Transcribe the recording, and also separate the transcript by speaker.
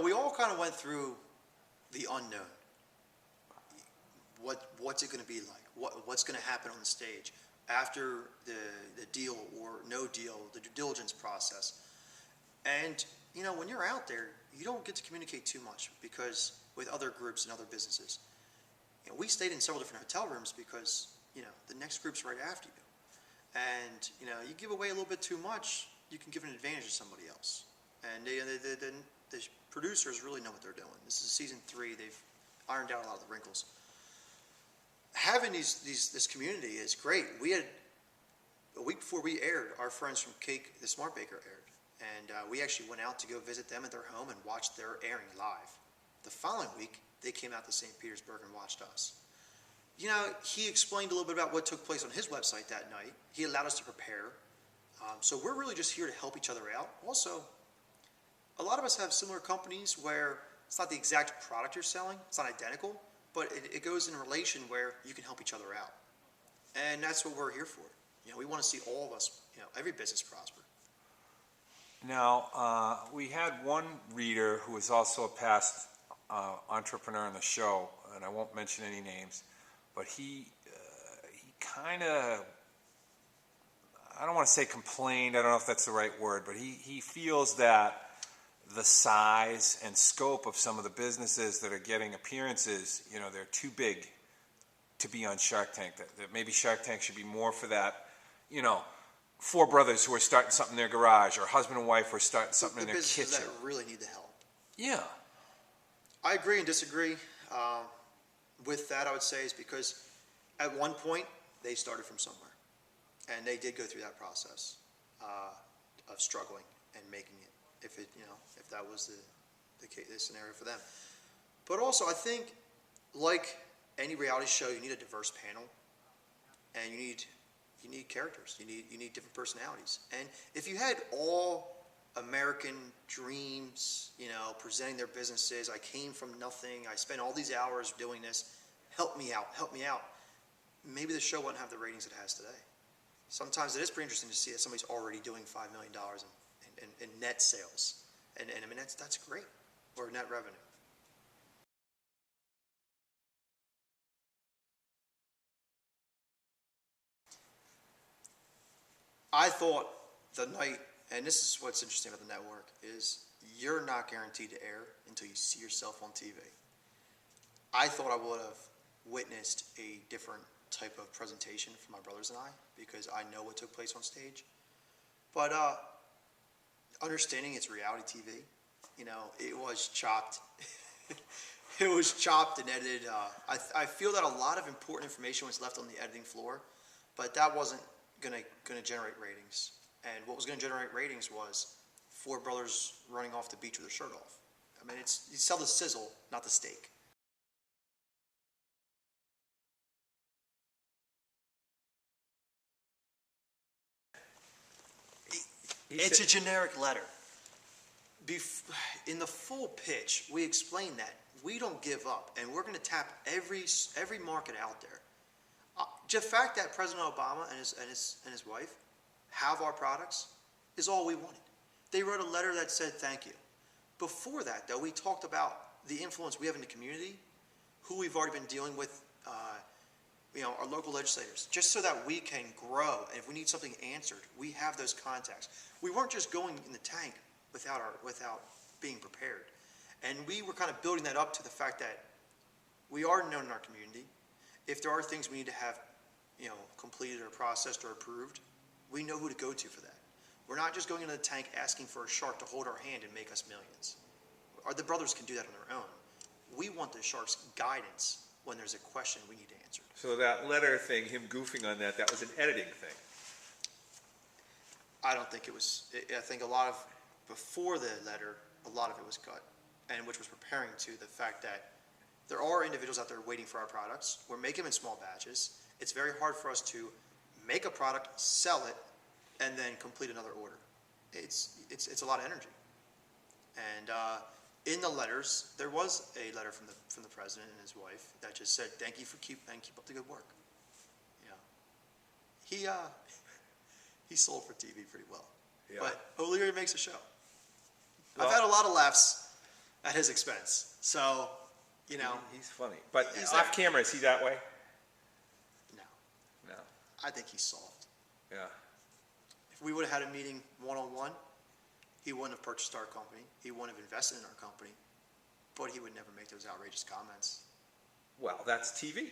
Speaker 1: we all kind of went through the unknown. What's it going to be like? What's going to happen on the stage after the deal or no deal, the due diligence process. And, when you're out there, you don't get to communicate too much because with other groups and other businesses. We stayed in several different hotel rooms because, the next group's right after you. And, you give away a little bit too much, you can give an advantage to somebody else. And the producers really know what they're doing. This is season 3. They've ironed out a lot of the wrinkles. Having this community is great. We had, a week before we aired, our friends from Cake, the Smart Baker aired. And we actually went out to go visit them at their home and watch their airing live. The following week, they came out to St. Petersburg and watched us. He explained a little bit about what took place on his website that night. He allowed us to prepare. So we're really just here to help each other out. Also, a lot of us have similar companies where it's not the exact product you're selling, it's not identical, but it goes in a relation where you can help each other out. And that's what we're here for. We want to see all of us, every business prosper.
Speaker 2: Now, we had one reader who was also a past entrepreneur on the show, and I won't mention any names, but he kind of, I don't want to say complained, I don't know if that's the right word, but he feels that the size and scope of some of the businesses that are getting appearances, they're too big to be on Shark Tank. That maybe Shark Tank should be more for that, 4 brothers who are starting something in their garage, or husband and wife who are starting something in their kitchen.
Speaker 1: The businesses that really need the help.
Speaker 2: Yeah.
Speaker 1: I agree and disagree with that, I would say, is because at one point, they started from somewhere. And they did go through that process of struggling and making it, if that was the scenario for them. But also, I think, like any reality show, you need a diverse panel, and you need characters. You need different personalities. And if you had all American dreams, presenting their businesses, I came from nothing, I spent all these hours doing this, help me out, maybe the show wouldn't have the ratings it has today. Sometimes it is pretty interesting to see that somebody's already doing $5 million in net sales. And I mean, that's great, or net revenue. I thought the night, and this is what's interesting about the network, is you're not guaranteed to air until you see yourself on TV. I thought I would have witnessed a different type of presentation from my brothers and I, because I know what took place on stage. But understanding it's reality TV, it was chopped. It was chopped and edited. I feel that a lot of important information was left on the editing floor, but that wasn't going to generate ratings. And what was going to generate ratings was 4 brothers running off the beach with their shirt off. I mean, you sell the sizzle, not the steak. It's a generic letter. In the full pitch, we explain that we don't give up, and we're going to tap every market out there. The fact that President Obama and his wife have our products is all we wanted. They wrote a letter that said thank you. Before that, though, we talked about the influence we have in the community, who we've already been dealing with, our local legislators, just so that we can grow. And if we need something answered, we have those contacts. We weren't just going in the tank without being prepared. And we were kind of building that up to the fact that we are known in our community. If there are things we need to have, completed or processed or approved, we know who to go to for that. We're not just going into the tank asking for a shark to hold our hand and make us millions. The brothers can do that on their own. We want the shark's guidance when there's a question we need answered.
Speaker 2: So that letter thing, him goofing on that was an editing thing.
Speaker 1: I don't think it was. I think before the letter, a lot of it was cut, and which was preparing to the fact that there are individuals out there waiting for our products. We're making them in small batches. It's very hard for us to make a product, sell it, and then complete another order. It's a lot of energy. And in the letters, there was a letter from the president and his wife that just said, "Thank you for keep up the good work." He sold for TV pretty well. Yeah. But O'Leary makes a show. Well, I've had a lot of laughs at his expense. So, you know,
Speaker 2: He's funny. But
Speaker 1: He's
Speaker 2: off
Speaker 1: that-
Speaker 2: camera, is he that way?
Speaker 1: no,
Speaker 2: No.
Speaker 1: I think he's soft.
Speaker 2: Yeah.
Speaker 1: If we would have had a meeting one-on-one, he wouldn't have purchased our company. He wouldn't have invested in our company, but he would never make those outrageous comments.
Speaker 2: Well, that's TV.